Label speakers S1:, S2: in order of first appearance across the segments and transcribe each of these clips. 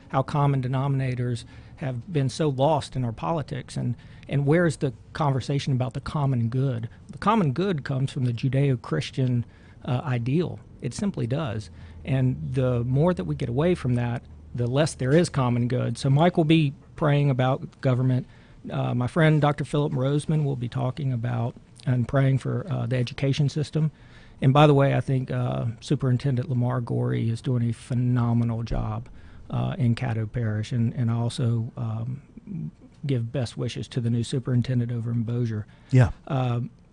S1: how common denominators have been so lost in our politics, and where's the conversation about the common good? The common good comes from the Judeo-Christian ideal. It simply does. And the more that we get away from that, the less there is common good. So Mike will be praying about government. My friend Dr. Philip Roseman will be talking about and praying for the education system. And by the way, I think Superintendent Lamar Gorey is doing a phenomenal job in Caddo Parish. And I also give best wishes to the new superintendent over in Bossier.
S2: Yeah.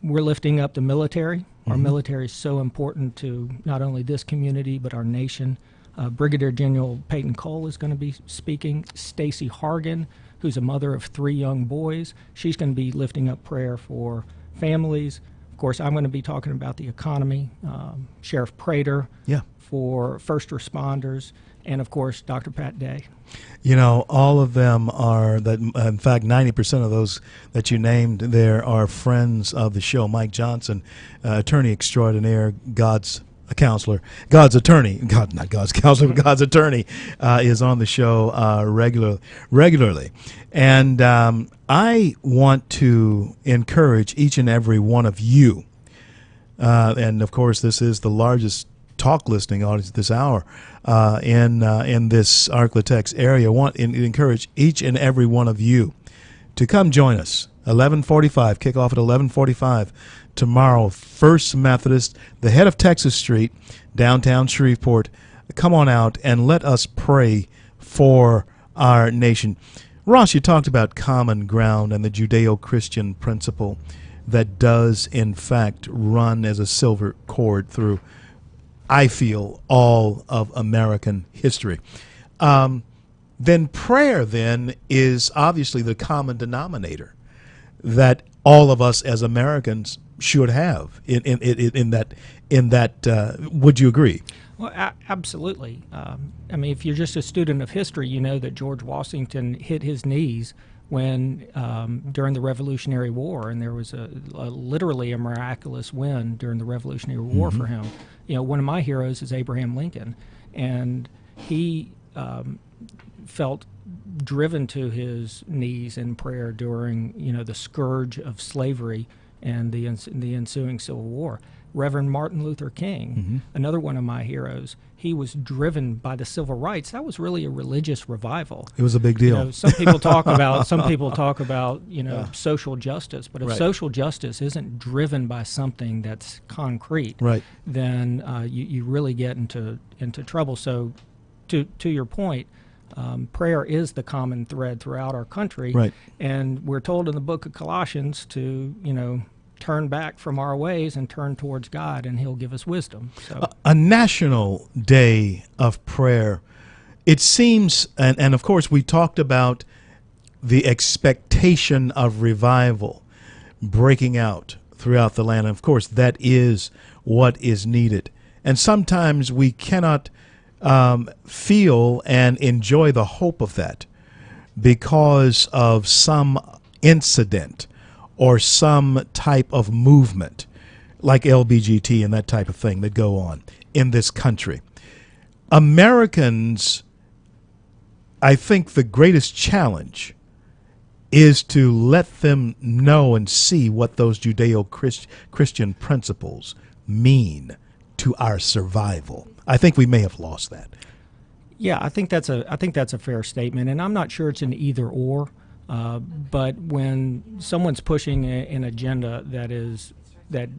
S1: We're lifting up the military. Our military is so important to not only this community, but our nation. Brigadier General Peyton Cole is going to be speaking. Stacy Hargan, who's a mother of 3 young boys, she's going to be lifting up prayer for families. Of course, I'm going to be talking about the economy. Sheriff Prater for first responders, and of course, Dr. Pat Day.
S2: You know, all of them are, that. In fact, 90% of those that you named there are friends of the show. Mike Johnson, attorney extraordinaire, God's counselor, God's attorney, not God's counselor, but God's attorney, is on the show regularly. And I want to encourage each and every one of you, and of course, this is the largest talk listening audience this hour in this Arklatex area. Want to encourage each and every one of you to come join us. 11:45, kickoff at 11:45 tomorrow. First Methodist, the head of Texas Street, downtown Shreveport. Come on out and let us pray for our nation. Ross, you talked about common ground and the Judeo-Christian principle that does, in fact, run as a silver cord through, I feel, all of American history. Then prayer then is obviously the common denominator that all of us as Americans should have in that. Would you agree?
S1: Well, absolutely. I mean, if you're just a student of history, you know that George Washington hit his knees when during the Revolutionary War, and there was literally a miraculous win during the Revolutionary War for him. You know, one of my heroes is Abraham Lincoln, and he felt driven to his knees in prayer during, you know, the scourge of slavery and the ensuing Civil War. Reverend Martin Luther King, another one of my heroes, he was driven by the civil rights. That was really a religious revival.
S2: It was a big deal.
S1: You know, some people talk about you know, social justice, but if social justice isn't driven by something that's concrete, then you really get into trouble. So, to your point, prayer is the common thread throughout our country, and we're told in the book of Colossians to, you know, turn back from our ways and turn towards God, and He'll give us wisdom. So,
S2: a national day of prayer. It seems, and of course, we talked about the expectation of revival breaking out throughout the land. And of course, that is what is needed. And sometimes we cannot feel and enjoy the hope of that because of some incident or some type of movement like LBGT and that type of thing that go on in this country. Americans, I think the greatest challenge is to let them know and see what those Judeo-Christian principles mean to our survival. I think we may have lost that.
S1: Yeah, I think that's a fair statement, and I'm not sure it's an either or. But when someone's pushing an agenda that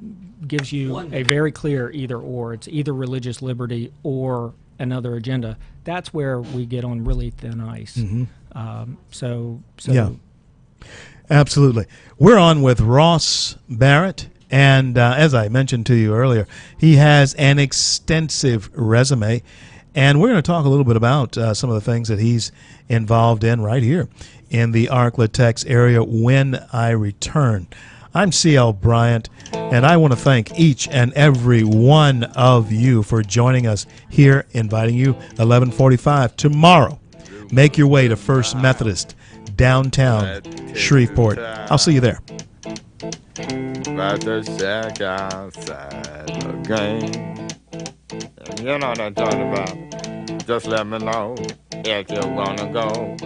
S1: gives you a very clear either or, it's either religious liberty or another agenda, that's where we get on really thin ice.
S2: Yeah, absolutely. We're on with Ross Barrett, and as I mentioned to you earlier, he has an extensive resume, and we're going to talk a little bit about some of the things that he's involved in right here in the Arklatex area when I return. I'm C.L. Bryant, and I want to thank each and every one of you for joining us here, inviting you 11:45 tomorrow. Make your way to First Methodist, downtown Shreveport. I'll see you there.
S3: About to check outside the game. You know what I'm talking about. Just let me know if you wanna go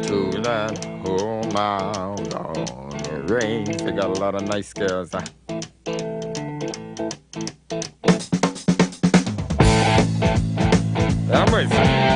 S3: to that home out on the range. They got a lot of nice girls. I'm racing.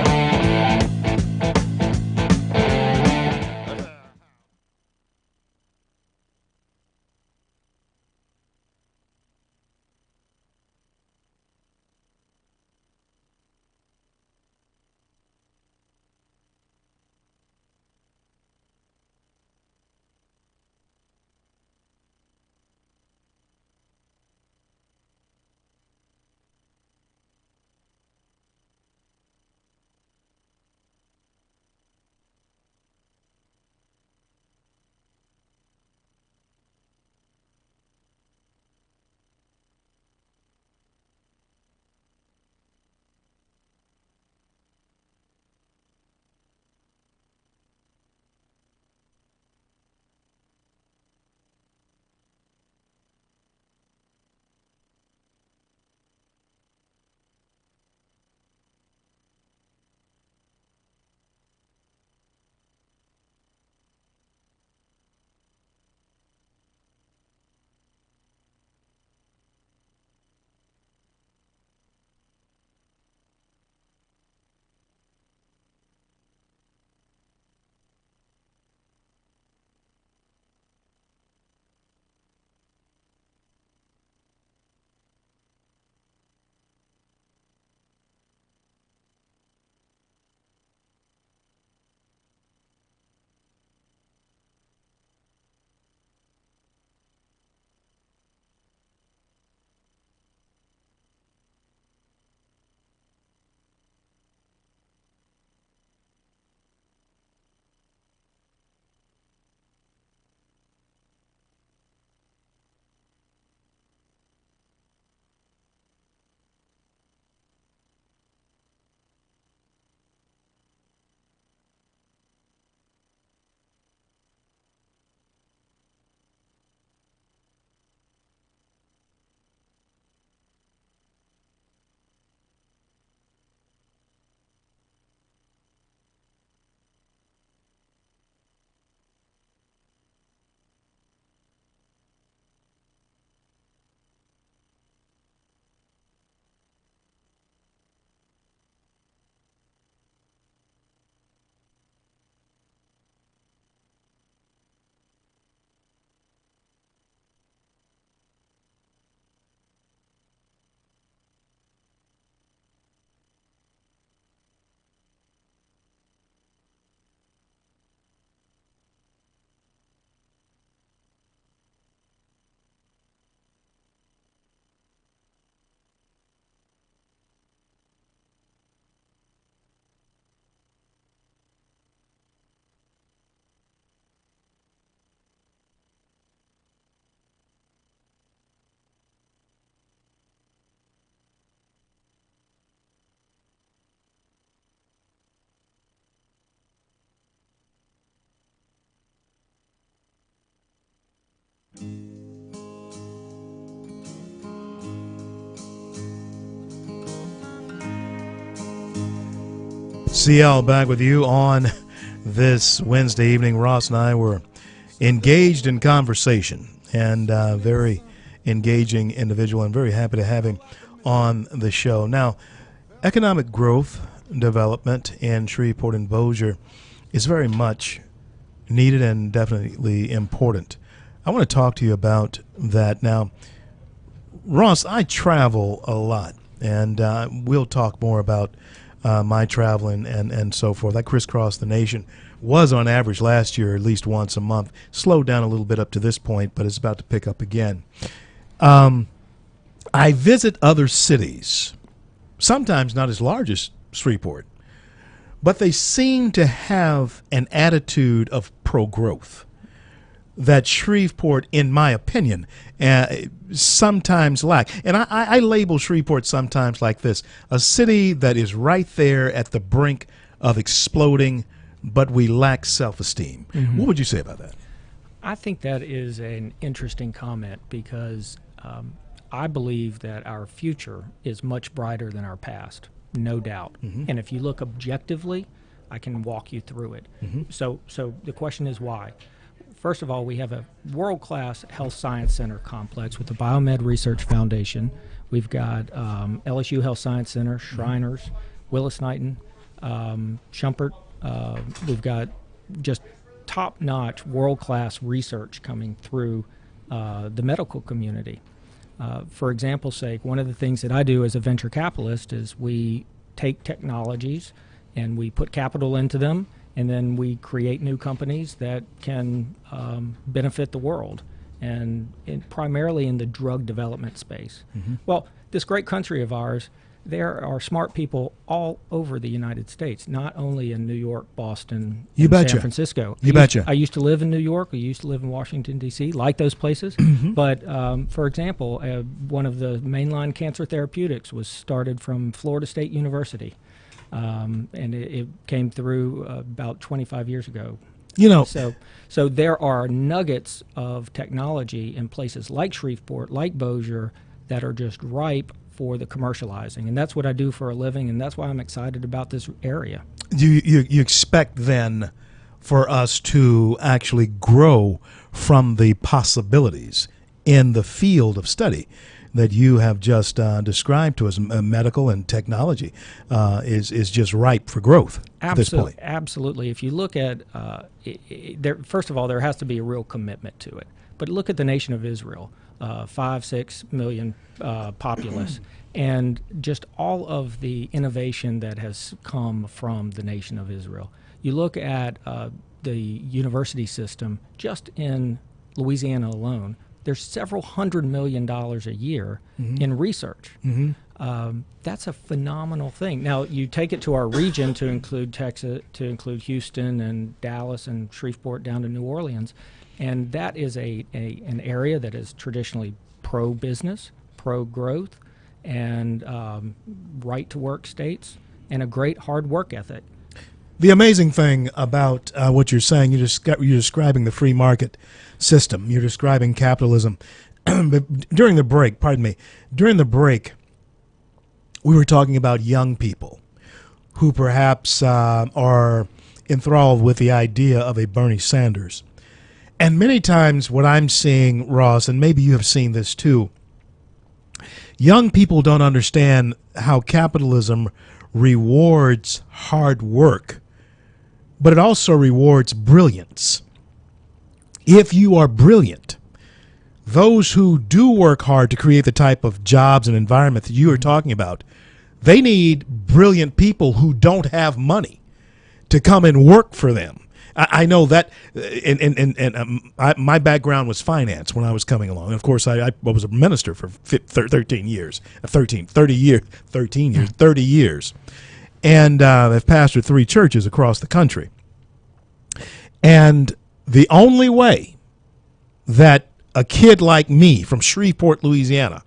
S2: CL back with you on this Wednesday evening. Ross and I were engaged in conversation, and very engaging individual, and very happy to have him on the show. Now, economic growth development in Shreveport and Bossier is very much needed and definitely important. I want to talk to you about that. Now, Ross, I travel a lot, and we'll talk more about my traveling and so forth. I crisscross the nation. Was on average last year at least once a month. Slowed down a little bit up to this point, but it's about to pick up again. I visit other cities, sometimes not as large as Shreveport, but they seem to have an attitude of pro-growth that Shreveport, in my opinion, sometimes lack. And I label Shreveport sometimes like this: a city that is right there at the brink of exploding, but we lack self-esteem. Mm-hmm. What would you say about that?
S1: I think that is an interesting comment because I believe that our future is much brighter than our past. no doubt. And if you look objectively, I can walk you through it. So the question is why? First of all, we have a world-class health science center complex with the Biomed Research Foundation. We've got LSU Health Science Center, Shriners, Willis-Knighton, Schumpert. We've got just top-notch, world-class research coming through the medical community. For example's sake, one of the things that I do as a venture capitalist is we take technologies and we put capital into them, and then we create new companies that can benefit the world, and primarily in the drug development space. Well, this great country of ours, there are smart people all over the United States, not only in New York, Boston, and San Francisco. I used to live in New York. I used to live in Washington, D.C., like those places. But, for example, one of the mainline cancer therapeutics was started from Florida State University. And it came through about 25 years ago. So there are nuggets of technology in places like Shreveport, like Bossier, that are just ripe for the commercializing. And that's what I do for a living, and that's why I'm excited about this area.
S2: You expect then for us to actually grow from the possibilities in the field of study that you have just described to us, medical and technology, is just ripe for growth at this point.
S1: Absolutely. If you look at, first of all, there has to be a real commitment to it. But look at the nation of Israel, 5-6 million populace, and just all of the innovation that has come from the nation of Israel. You look at the university system just in Louisiana alone, there's several $100 million a year in research. That's a phenomenal thing. Now, you take it to our region to include Texas, to include Houston and Dallas and Shreveport down to New Orleans, and that is an area that is traditionally pro-business, pro-growth, and right-to-work states, and a great hard work ethic.
S2: The amazing thing about what you're saying, you're describing the free market system. You're describing capitalism. But during the break, we were talking about young people who perhaps are enthralled with the idea of a Bernie Sanders. And many times what I'm seeing, Ross, and maybe you have seen this too, young people don't understand how capitalism rewards hard work, but it also rewards brilliance. If you are brilliant, those who do work hard to create the type of jobs and environment that you are talking about, they need brilliant people who don't have money to come and work for them. I know that, my background was finance when I was coming along. Of course, I was a minister for 30 years, and I've pastored 3 churches across the country. And the only way that a kid like me from Shreveport, Louisiana,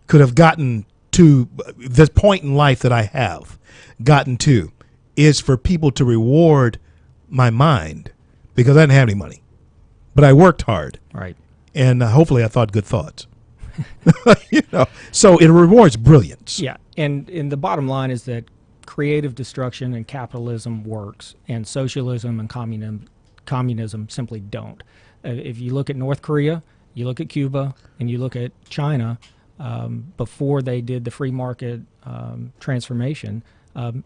S2: could have gotten to this point in life that I have gotten to is for people to reward my mind, because I didn't have any money, but I worked hard.
S1: Right.
S2: And hopefully I thought good thoughts. So it rewards brilliance.
S1: Yeah. And the bottom line is that creative destruction and capitalism works, and socialism and communism simply don't. If you look at North Korea, you look at Cuba, and you look at China, before they did the free market transformation,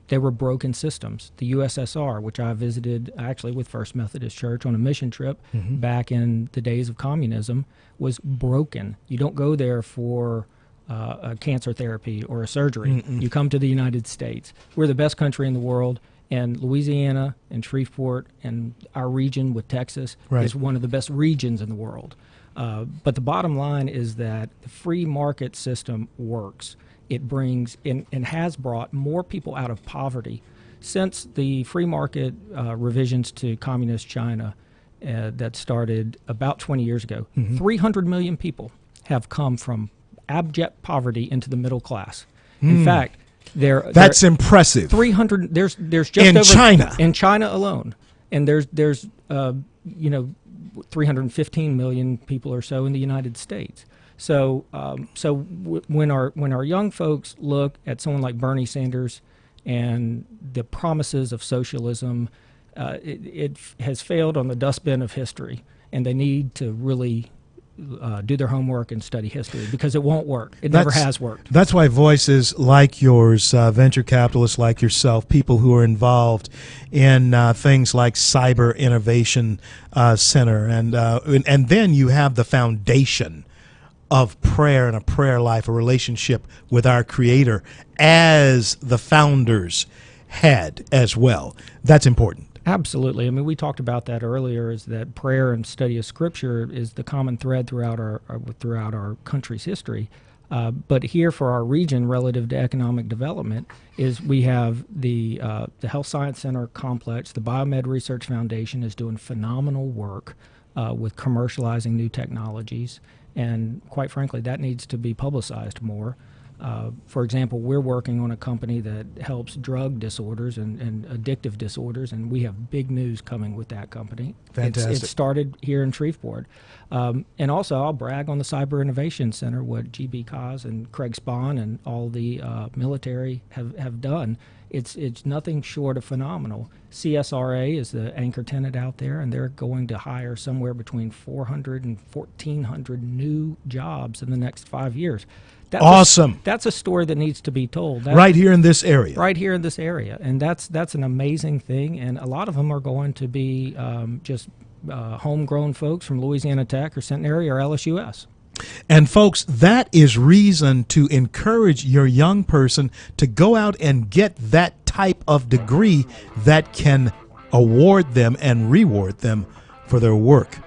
S1: they were broken systems. The USSR, which I visited actually with First Methodist Church on a mission trip back in the days of communism, was broken. You don't go there for a cancer therapy or a surgery. You come to the United States. We're the best country in the world, and Louisiana and Shreveport and our region with Texas is one of the best regions in the world. But the bottom line is that the free market system works. It brings and has brought more people out of poverty since the free market revisions to communist China that started about 20 years ago. 300 million people have come from abject poverty into the middle class. In fact,
S2: that's impressive.
S1: 300. There's just
S2: in
S1: over
S2: China.
S1: In China alone, and there's 315 million people or so in the United States. When our young folks look at someone like Bernie Sanders and the promises of socialism, it has failed on the dustbin of history, and they need to really do their homework and study history, because it won't work. It never has worked.
S2: That's why voices like yours, venture capitalists like yourself, people who are involved in things like Cyber Innovation Center, and then you have the foundation of prayer and a prayer life, a relationship with our Creator, as the founders had as well. That's important.
S1: Absolutely. I mean, we talked about that earlier, is that prayer and study of Scripture is the common thread throughout our country's history. But here for our region, relative to economic development, is we have the Health Science Center complex. The Biomed Research Foundation is doing phenomenal work with commercializing new technologies. And quite frankly, that needs to be publicized more. For example, we're working on a company that helps drug disorders and addictive disorders, and we have big news coming with that company.
S2: Fantastic.
S1: It started here in Shreveport. And also, I'll brag on the Cyber Innovation Center, what G.B. Kaz and Craig Spahn and all the military have done. It's nothing short of phenomenal. CSRA is the anchor tenant out there, and they're going to hire somewhere between 400 and 1,400 new jobs in the next 5 years. That's
S2: awesome.
S1: That's a story that needs to be told.
S2: Right here in this area.
S1: Right here in this area. And that's an amazing thing. And a lot of them are going to be just homegrown folks from Louisiana Tech or Centenary or LSUS.
S2: And folks, that is reason to encourage your young person to go out and get that type of degree that can award them and reward them for their work.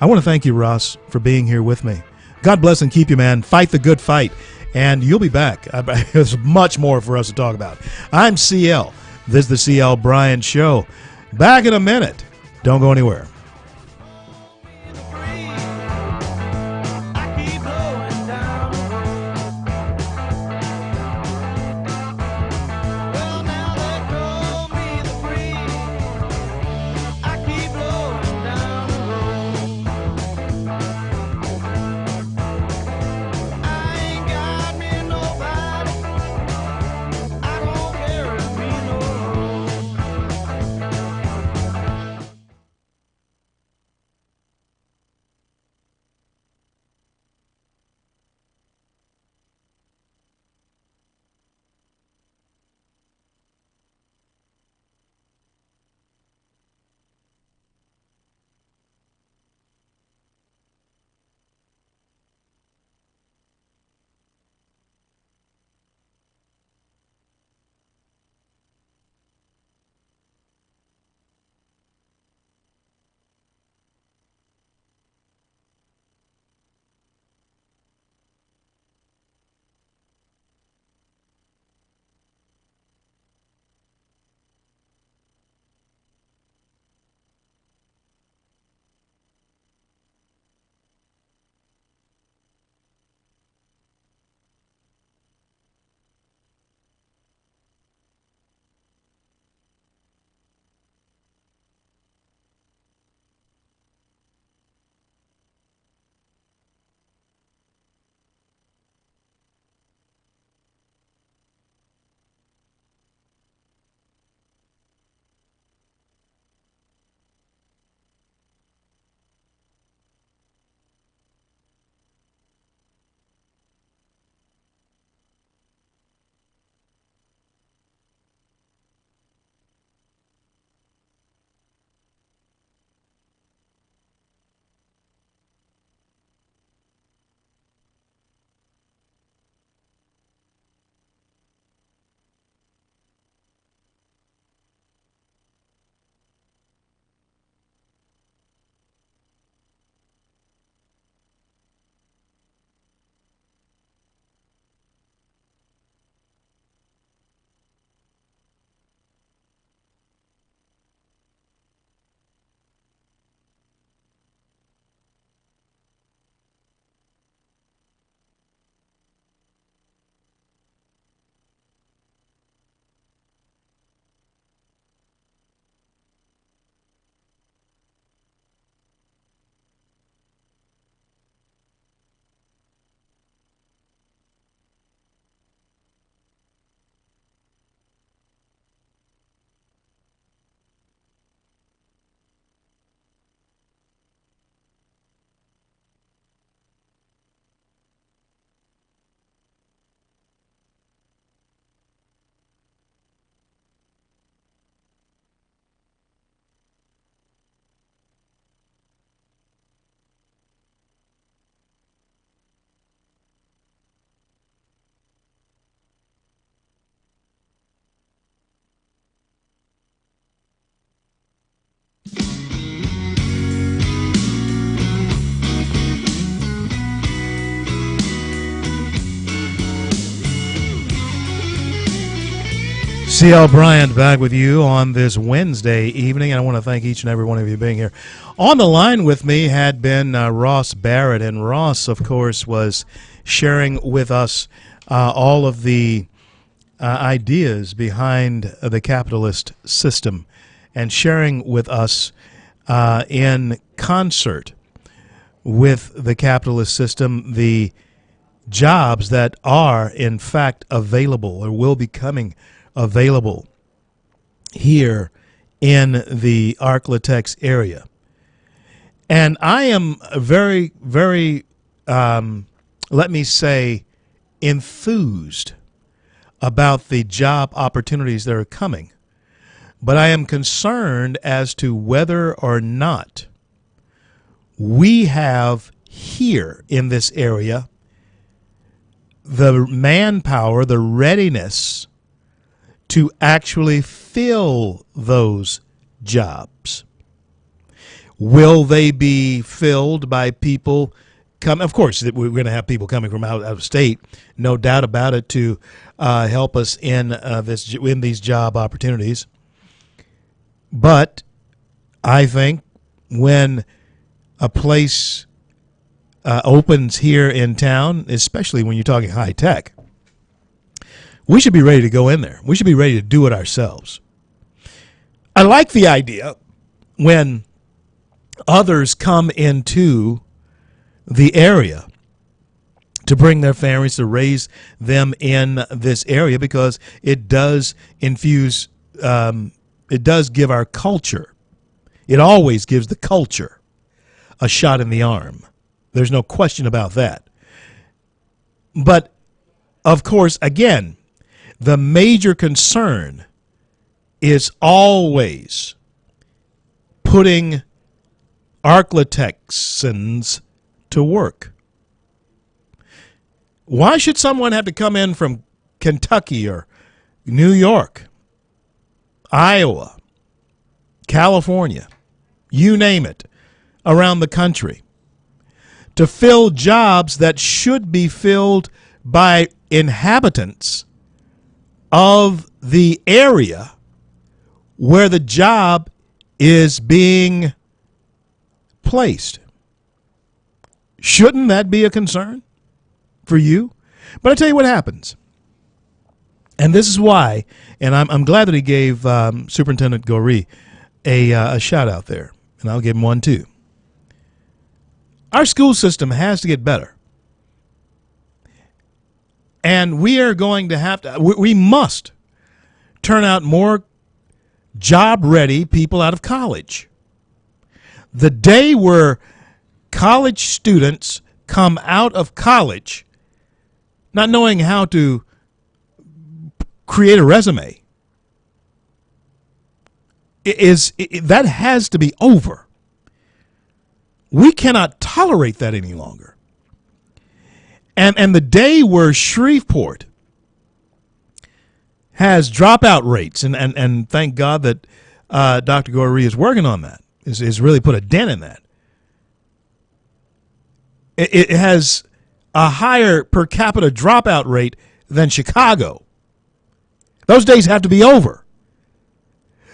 S2: I want to thank you, Ross, for being here with me. God bless and keep you, man. Fight the good fight. And you'll be back. There's much more for us to talk about. I'm CL. This is the CL Bryant Show. Back in a minute. Don't go anywhere. CL Bryant back with you on this Wednesday evening, and I want to thank each and every one of you being here. On the line with me had been Ross Barrett, and Ross, of course, was sharing with us all of the ideas behind the capitalist system and sharing with us in concert with the capitalist system the jobs that are, in fact, available or will be coming available here in the Arklatex area. And I am very, very, let me say, enthused about the job opportunities that are coming. But I am concerned as to whether or not we have here in this area the manpower, the readiness to actually fill those jobs. Will they be filled by people come? Of course, we're going to have people coming from out of state, no doubt about it, to help us in these job opportunities. But I think when a place opens here in town, especially when you're talking high tech, we should be ready to go in there. We should be ready to do it ourselves. I like the idea when others come into the area to bring their families, to raise them in this area, because it does infuse, it does give our culture, it always gives the culture a shot in the arm. There's no question about that. But, of course, again, the major concern is always putting Arklatexans to work. Why should someone have to come in from Kentucky or New York, Iowa, California, you name it, around the country, to fill jobs that should be filled by inhabitants of the area where the job is being placed? Shouldn't that be a concern for you? But I tell you what happens. And this is why, and I'm glad that he gave Superintendent Goree a shout out there, and I'll give him one too. Our school system has to get better. And we are going to have to, we must turn out more job-ready people out of college. The day where college students come out of college not knowing how to create a resume, that has to be over. We cannot tolerate that any longer. And the day where Shreveport has dropout rates, and thank God that Dr. Goree is working on that, is really put a dent in that. It has a higher per capita dropout rate than Chicago. Those days have to be over,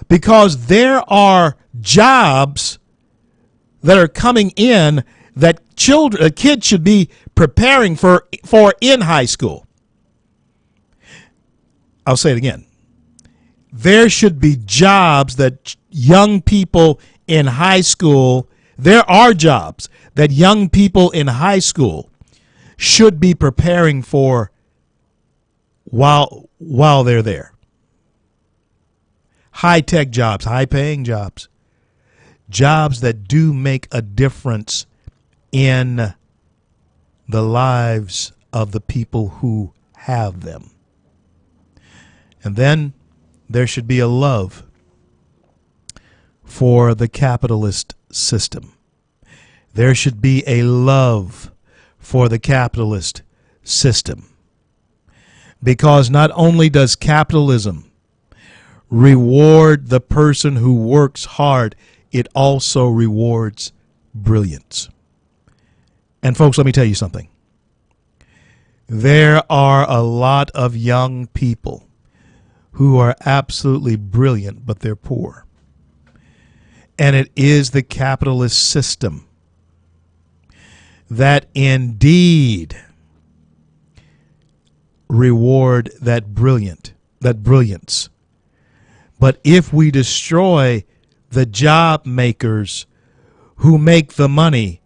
S2: because there are jobs that are coming in that kids should be preparing for in high school. I'll say it again. There should be jobs that young people in high school, there are jobs that young people in high school should be preparing for while they're there. High-tech jobs, high-paying jobs. Jobs that do make a difference in the lives of the people who have them. And then there should be a love for the capitalist system. There should be a love for the capitalist system. Because not only does capitalism reward the person who works hard, it also rewards brilliance. And folks, let me tell you something. There are a lot of young people who are absolutely brilliant, but they're poor. And it is the capitalist system that indeed reward that brilliance. But if we destroy the job makers who make the money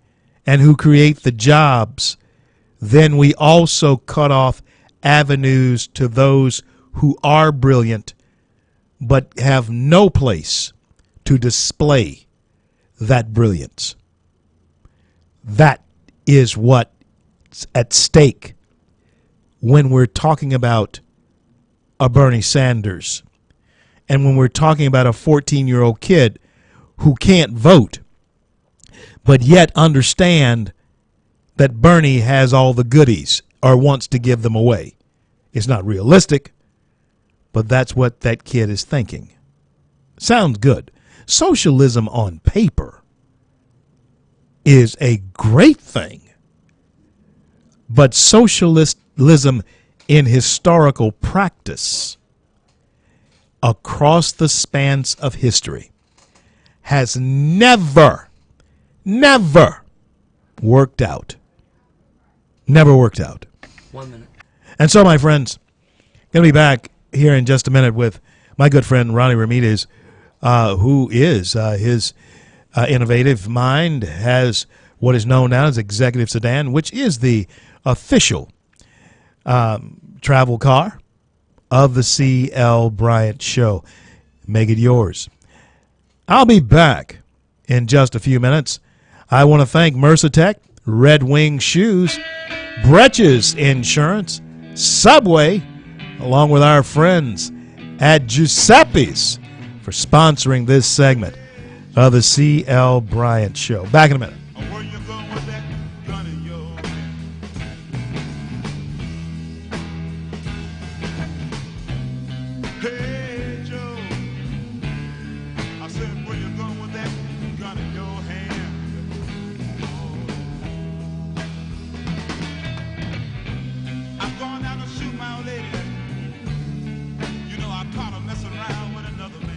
S2: and who create the jobs, then we also cut off avenues to those who are brilliant but have no place to display that brilliance. That is what's at stake when we're talking about a Bernie Sanders and when we're talking about a 14-year-old kid who can't vote but yet understand that Bernie has all the goodies or wants to give them away. It's not realistic, but that's what that kid is thinking. Sounds good. Socialism on paper is a great thing, but socialism in historical practice across the spans of history has never worked out. Never worked out.
S4: 1 minute.
S2: And so, my friends, going to be back here in just a minute with my good friend Ronnie Ramirez, who is his innovative mind has what is known now as Executive Sedan, which is the official travel car of the C.L. Bryant Show. Make it yours. I'll be back in just a few minutes. I want to thank Mercatech, Red Wing Shoes, Breches Insurance, Subway, along with our friends at Giuseppe's for sponsoring this segment of the C.L. Bryant Show. Back in a minute.
S5: Where you going with that gun in your hand? Hey, Joe. I said, where you going with that gun in your hand? I'm going down to shoot my old lady. You know, I caught her messing around with another man.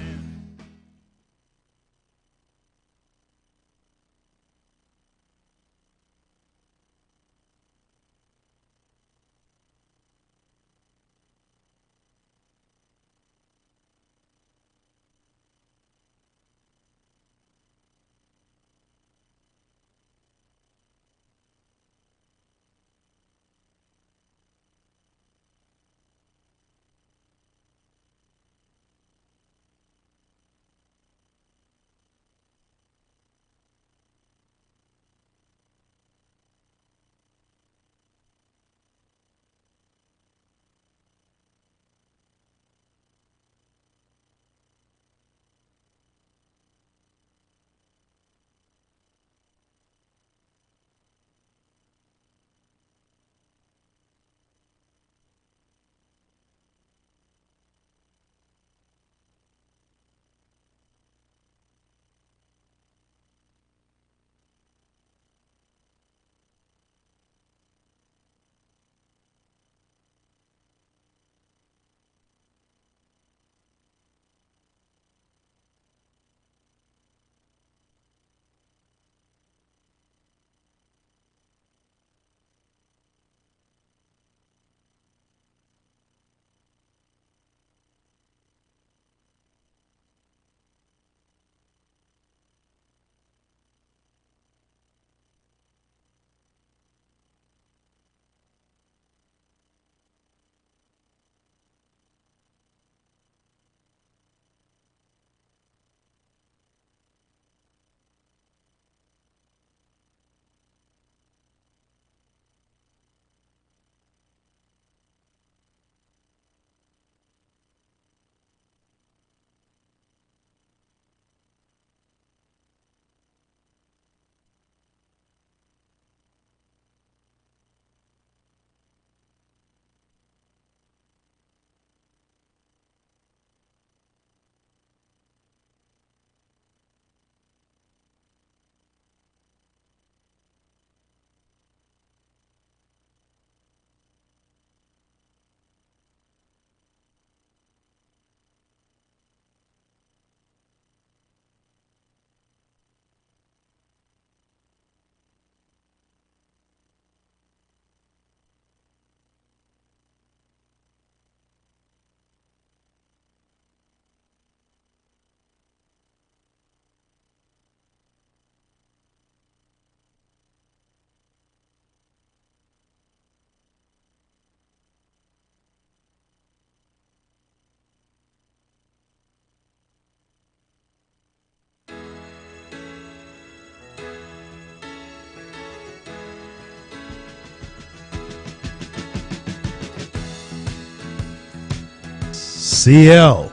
S2: CL.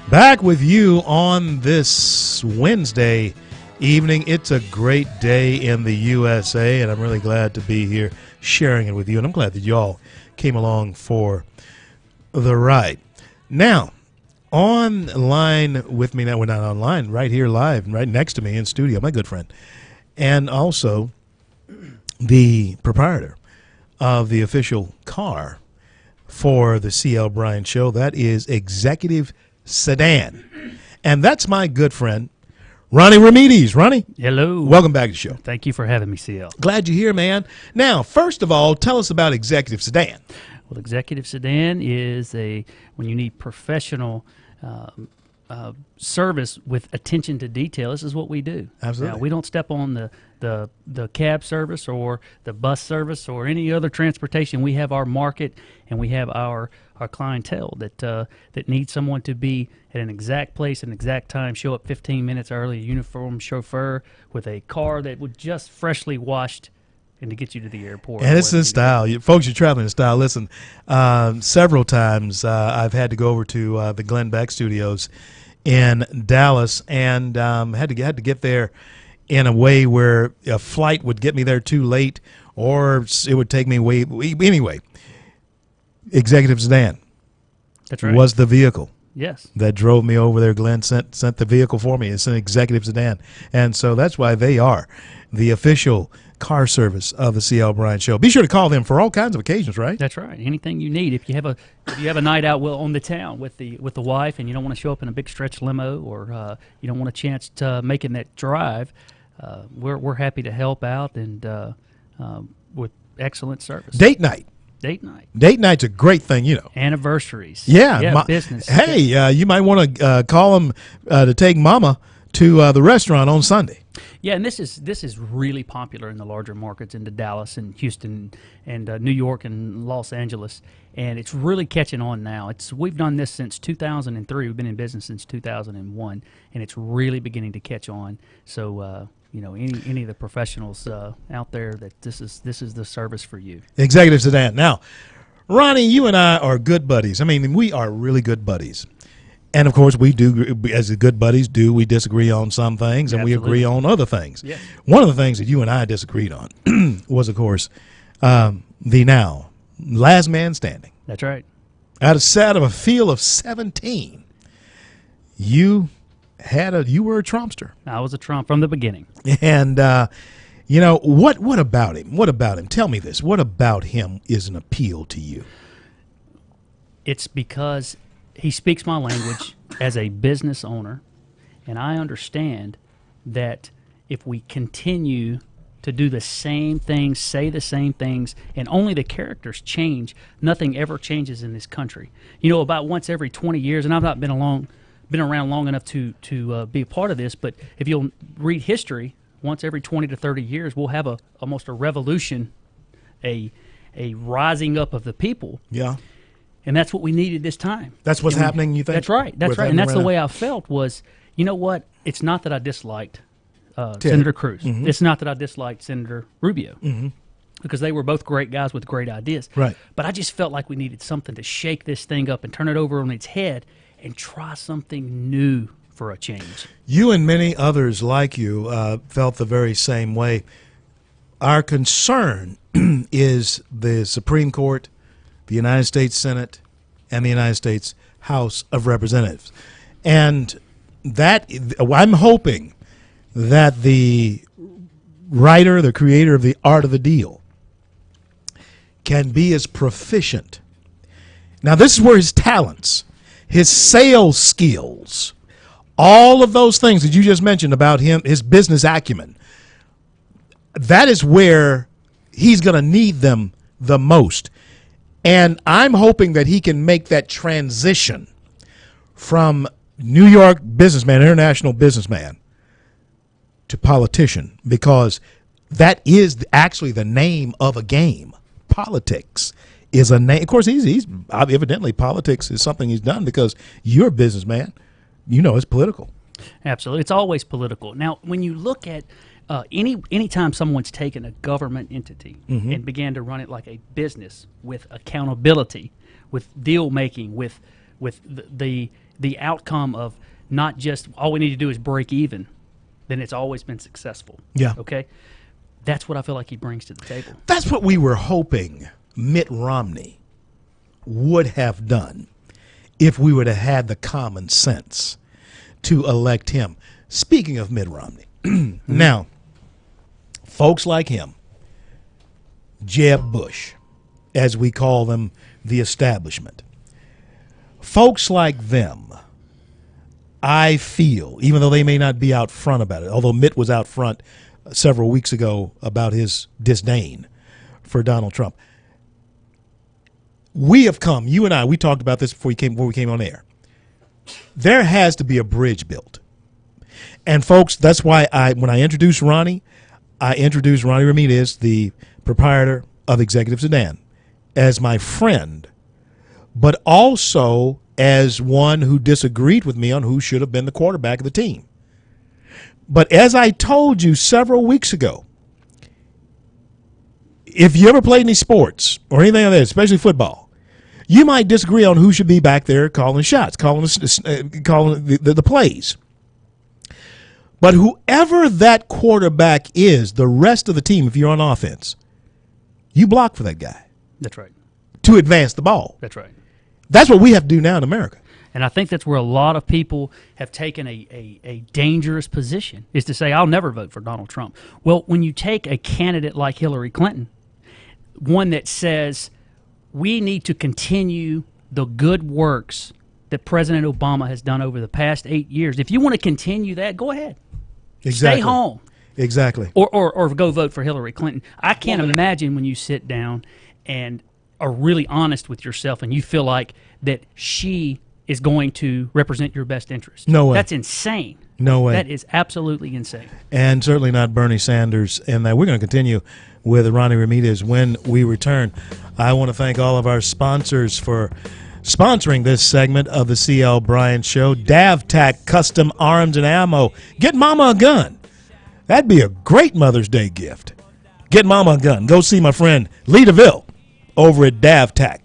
S2: Back with you on this Wednesday evening. It's a great day in the USA, and I'm really glad to be here sharing it with you. And I'm glad that y'all came along for the ride. Now, online with me now, we're not online, right here live, right next to me in studio, my good friend, and also the proprietor of the official car for the CL Bryant Show. That is Executive Sedan. And that's my good friend, Ronnie Ramirez. Ronnie.
S4: Hello.
S2: Welcome back to the show.
S4: Thank you for having me, CL.
S2: Glad you're here, man. Now, first of all, tell us about Executive Sedan.
S4: Well, Executive Sedan is when you need professional service with attention to detail. This is what we do.
S2: Absolutely.
S4: Now, we don't step on the cab service or the bus service or any other transportation. We have our market and we have our clientele that needs someone to be at an exact place, an exact time, show up 15 minutes early, a uniformed chauffeur with a car that was just freshly washed and to get you to the airport.
S2: And it's in style. Folks, you're traveling in style. Listen, several times I've had to go over to the Glenn Beck Studios in Dallas and had to get there in a way where a flight would get me there too late or it would take me anyway. Executive Sedan.
S4: That's right.
S2: Was the vehicle.
S4: Yes.
S2: That drove me over there. Glenn sent the vehicle for me. It's an Executive Sedan. And so that's why they are the official car service of the CL Bryant Show. Be sure to call them for all kinds of occasions, right?
S4: That's right. Anything you need. If you have a night out on the town with the wife and you don't want to show up in a big stretch limo or you don't want a chance to making that drive, we're happy to help out and with excellent service.
S2: Date night.
S4: Date night.
S2: Date night's a great thing, you know.
S4: Anniversaries.
S2: Yeah.
S4: Business.
S2: Hey, you might want to call them to take Mama to the restaurant on Sunday.
S4: Yeah, and this is really popular in the larger markets into Dallas and Houston and New York and Los Angeles, and it's really catching on now. We've done this since 2003. We've been in business since 2001, and it's really beginning to catch on. So any of the professionals out there, that this is the service for you.
S2: Executive Sedan. Now, Ronnie, you and I are good buddies. I mean, we are really good buddies. And, of course, we do, as the good buddies do, we disagree on some things and
S4: Absolutely.
S2: we agree on other things.
S4: Yes.
S2: One of the things that you and I disagreed on was, of course, the now last man standing.
S4: That's right.
S2: Out of a field of 17, you were a Trumpster.
S4: I was a Trump from the beginning.
S2: And, what about him? What about him? Tell me this. What about him is an appeal to you?
S4: It's because he speaks my language as a business owner, and I understand that if we continue to do the same things, say the same things, and only the characters change, nothing ever changes in this country. About once every 20 years, and I've not been around long enough to be a part of this, but if you'll read history, once every 20 to 30 years, we'll have almost a revolution, a rising up of the people.
S2: Yeah.
S4: And that's what we needed this time.
S2: That's what's happening, you think?
S4: That's right. That's right. And that's the way I felt was, you know what? It's not that I disliked Senator Cruz.
S2: Mm-hmm.
S4: It's not that I disliked Senator Rubio. Mm-hmm. Because they were both great guys with great ideas.
S2: Right.
S4: But I just felt like we needed something to shake this thing up and turn it over on its head and try something new for a change.
S2: You and many others like you felt the very same way. Our concern is the Supreme Court, the United States Senate, and the United States House of Representatives. And that I'm hoping that the writer, the creator of the art of the deal, can be as proficient. Now, this is where his talents, his sales skills, all of those things that you just mentioned about him, his business acumen, that is where he's going to need them the most. And I'm hoping that he can make that transition from New York businessman, international businessman, to politician, because that is actually the name of a game. Politics is a name. Of course, he's evidently politics is something he's done because you're a businessman. It's political.
S4: Absolutely. It's always political. Now, when you look at anytime someone's taken a government entity
S2: Mm-hmm.
S4: and began to run it like a business with accountability, with deal making, with with the outcome of not just all we need to do is break even, then it's always been successful.
S2: Yeah.
S4: Okay? That's what I feel like he brings to the table.
S2: That's what we were hoping Mitt Romney would have done if we would have had the common sense to elect him. Speaking of Mitt Romney, now, folks like him, Jeb Bush, as we call them, the establishment, folks like them, I feel, even though they may not be out front about it, although Mitt was out front several weeks ago about his disdain for Donald Trump, we have come, you and I, we talked about this before we came on air. There has to be a bridge built. And folks, that's why when I introduced Ronnie Ramirez, the proprietor of Executive Sedan, as my friend, but also as one who disagreed with me on who should have been the quarterback of the team. But as I told you several weeks ago, if you ever played any sports or anything like that, especially football, you might disagree on who should be back there calling shots, calling the plays. But whoever that quarterback is, the rest of the team, if you're on offense, you block for that guy.
S4: That's right.
S2: To advance the ball.
S4: That's right.
S2: That's what we have to do now in America.
S4: And I think that's where a lot of people have taken a dangerous position, is to say, I'll never vote for Donald Trump. Well, when you take a candidate like Hillary Clinton, one that says we need to continue the good works that President Obama has done over the past 8 years. If you want to continue that, go ahead.
S2: Exactly.
S4: Stay home.
S2: Exactly.
S4: Or go vote for Hillary Clinton. I can't imagine when you sit down and are really honest with yourself and you feel like that she is going to represent your best interest.
S2: No way.
S4: That's insane.
S2: No way.
S4: That is absolutely insane.
S2: And certainly not Bernie Sanders. And we're going to continue with Ronnie Ramirez when we return. I want to thank all of our sponsors for sponsoring this segment of the C.L. Bryant Show. DavTac Custom Arms and Ammo. Get Mama a gun. That'd be a great Mother's Day gift. Get Mama a gun. Go see my friend Lee DeVille over at DavTac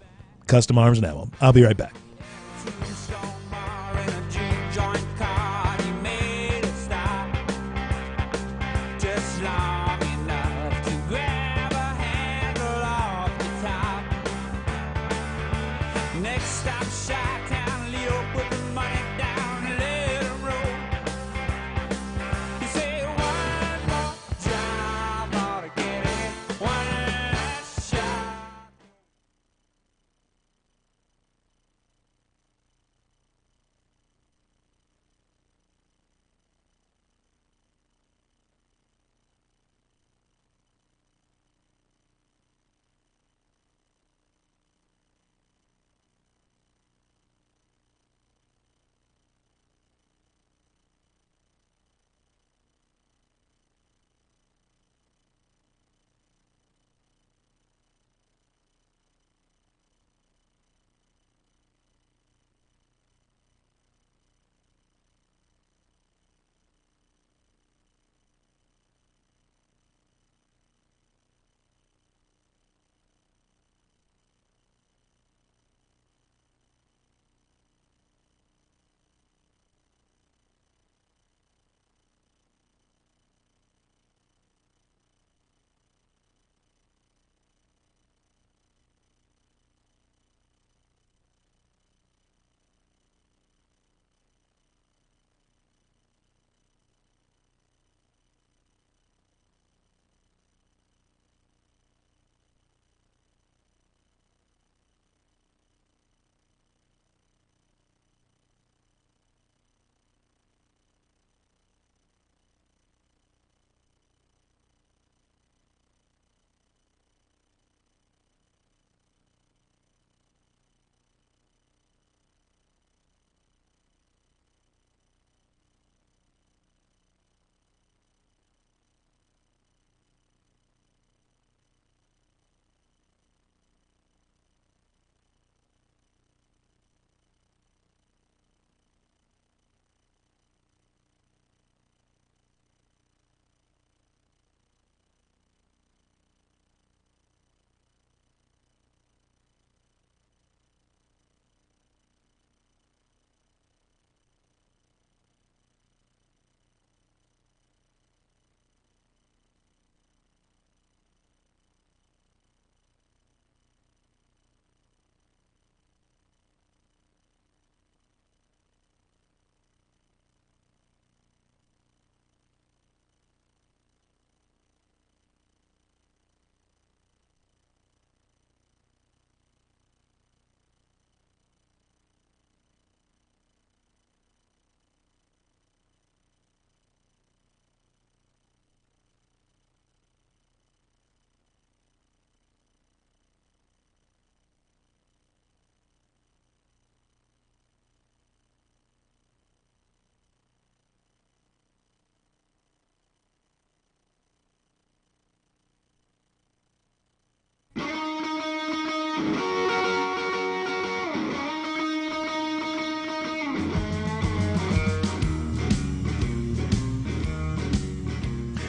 S2: Custom Arms and Ammo. I'll be right back.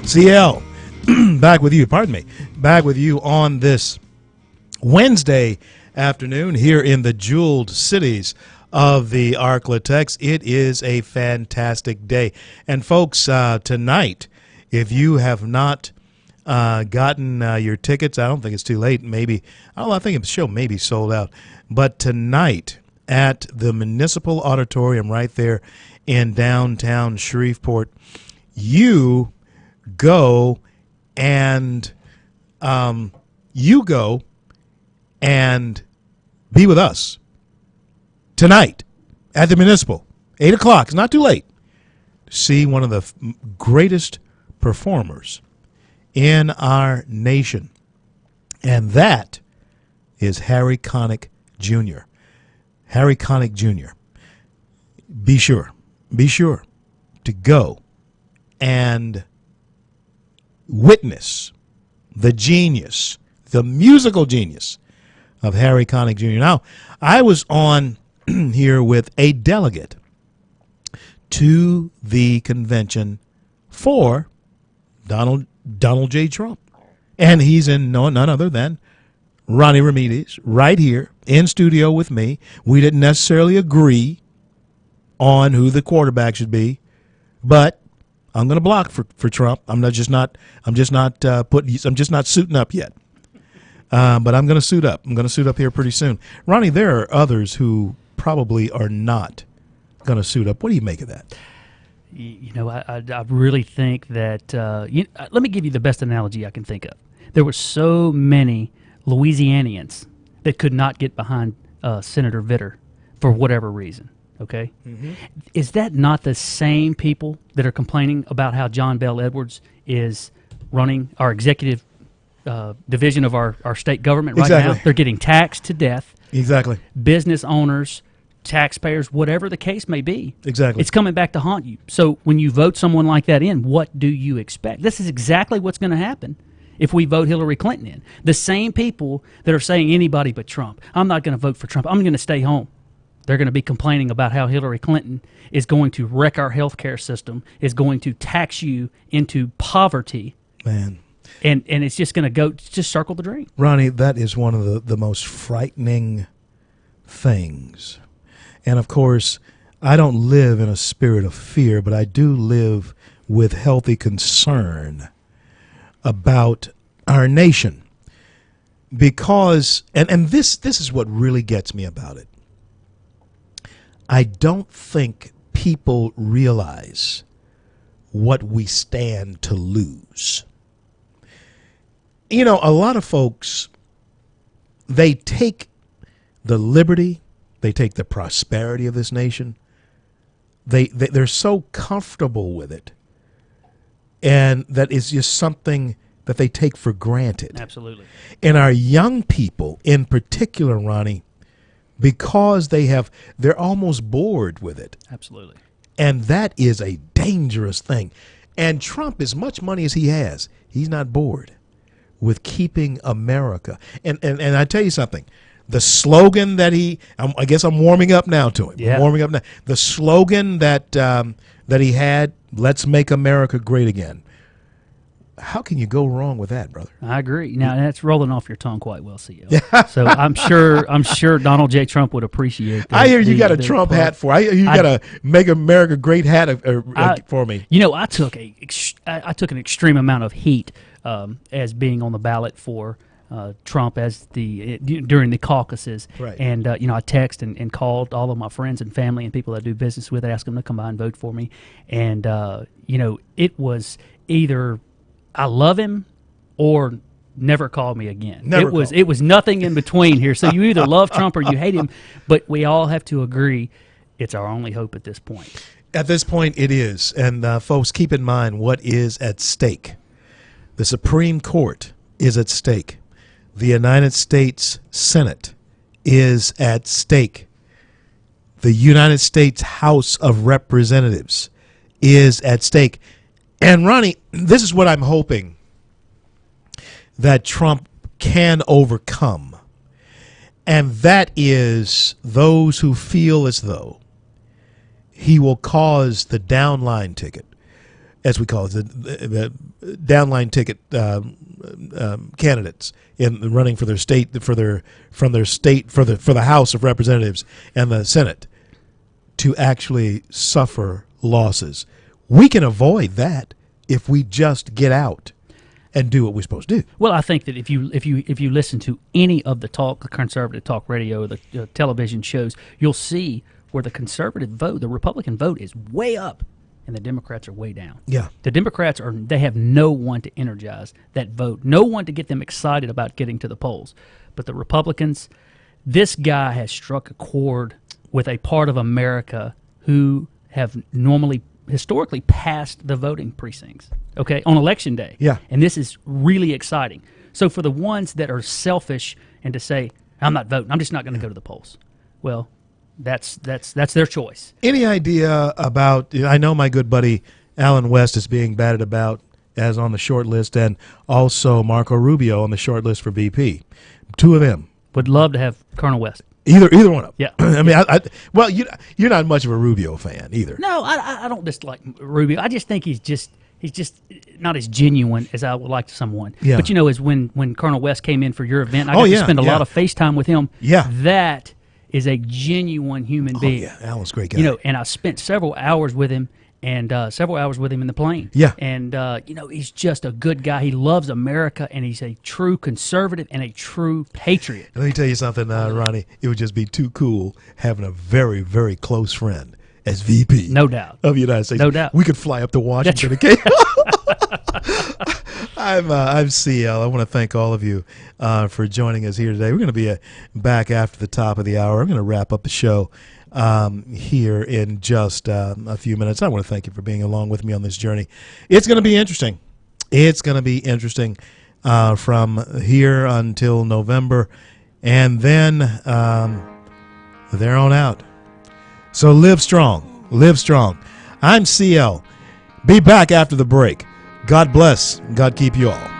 S2: CL, back with you. Pardon me. Back with you on this Wednesday afternoon here in the jeweled cities of the Arklatex. It is a fantastic day. And folks, tonight, if you have not gotten your tickets, I don't think it's too late. Maybe, I think the show may be sold out. But tonight at the Municipal Auditorium right there in downtown Shreveport, you go and be with us tonight at the Municipal, 8 o'clock. It's not too late to see one of the greatest performers in our nation, and that is Harry Connick Jr. Harry Connick Jr. Be sure to go and witness the genius, the musical genius of Harry Connick Jr. Now, I was on here with a delegate to the convention for Donald J. Trump. And he's in none other than Ronnie Ramirez right here in studio with me. We didn't necessarily agree on who the quarterback should be, but I'm going to block for Trump. I'm just not suiting up yet. But I'm going to suit up. I'm going to suit up here pretty soon. Ronnie, there are others who probably are not going to suit up. What do you make of that?
S4: You know, I really think that, let me give you the best analogy I can think of. There were so many Louisianians that could not get behind Senator Vitter for whatever reason, okay? Mm-hmm. Is that not the same people that are complaining about how John Bell Edwards is running our executive division of our state government right now? They're getting taxed to death.
S2: Exactly.
S4: Business owners, taxpayers, whatever the case may be.
S2: Exactly.
S4: It's coming back to haunt you. So when you vote someone like that in, what do you expect? This is exactly what's going to happen if we vote Hillary Clinton in. The same people that are saying anybody but Trump, I'm not going to vote for Trump, I'm going to stay home. They're going to be complaining about how Hillary Clinton is going to wreck our healthcare system, is going to tax you into poverty.
S2: Man.
S4: And it's just going to just circle the drain.
S2: Ronnie, that is one of the most frightening things. And, of course, I don't live in a spirit of fear, but I do live with healthy concern about our nation. Because, and this is what really gets me about it. I don't think people realize what we stand to lose. You know, a lot of folks, they take the liberty, they take the prosperity of this nation, they're so comfortable with it, and that is just something that they take for granted.
S4: Absolutely.
S2: And our young people in particular, Ronnie, because they're almost bored with it.
S4: Absolutely.
S2: And that is a dangerous thing. And Trump, as much money as he has, he's not bored with keeping America. And I tell you something, the slogan that I guess I'm warming up now to him.
S4: Yeah.
S2: I'm warming up now. The slogan that he had, "Let's make America great again." How can you go wrong with that, brother?
S4: I agree. Now that's rolling off your tongue quite well, CL. So I'm sure Donald J. Trump would appreciate that.
S2: I hear you got a Trump hat for. You got a "Make America Great" hat for me.
S4: You know, I took an extreme amount of heat as being on the ballot for Trump as during the caucuses.
S2: Right.
S4: And I text and called all of my friends and family and people I do business with, asked them to come by and vote for me. And it was either I love him or never call me again. It was nothing in between here. So you either love Trump or you hate him, but we all have to agree it's our only hope at this point.
S2: At this point, it is. And folks, keep in mind what is at stake. The Supreme Court is at stake. The United States Senate is at stake. The United States House of Representatives is at stake. And Ronnie, this is what I'm hoping that Trump can overcome. And that is those who feel as though he will cause the downline ticket, as we call it, the downline ticket candidates in running for their state, for the House of Representatives and the Senate, to actually suffer losses. We can avoid that if we just get out and do what we're supposed to do.
S4: Well, I think that if you listen to any of the conservative talk radio, the television shows, you'll see where the conservative vote, the Republican vote, is way up, and the Democrats are way down.
S2: Yeah,
S4: the Democrats they have no one to energize that vote, no one to get them excited about getting to the polls. But the Republicans, this guy has struck a chord with a part of America who have historically passed the voting precincts, okay, on Election Day.
S2: Yeah.
S4: And this is really exciting. So for the ones that are selfish and to say, I'm not voting, I'm just not going to go to the polls, well, that's their choice.
S2: Any idea about, I know my good buddy Alan West is being batted about as on the short list, and also Marco Rubio on the short list for VP. Two of them.
S4: Would love to have Colonel West.
S2: Either one of them.
S4: Yeah.
S2: I mean, well, you're not much of a Rubio fan either.
S4: No, I don't dislike Rubio. I just think he's just not as genuine as I would like someone.
S2: Yeah.
S4: But as when Colonel West came in for your event, I got to spend a lot of FaceTime with him.
S2: Yeah.
S4: That is a genuine human being.
S2: Yeah, Alan's a great guy.
S4: And I spent several hours with him. And several hours with him in the plane.
S2: Yeah.
S4: And, he's just a good guy. He loves America, and he's a true conservative and a true patriot.
S2: Let me tell you something, Ronnie. It would just be too cool having a very, very close friend as VP.
S4: No doubt.
S2: Of the United States.
S4: No doubt.
S2: We could fly up to Washington again. I'm CL. I want to thank all of you for joining us here today. We're going to be back after the top of the hour. I'm going to wrap up the show here in just a few minutes. I want to thank you for being along with me on this journey. It's going to be interesting. It's going to be interesting from here until November, and then there on out. So live strong. Live strong. I'm CL. Be back after the break. God bless. God keep you all.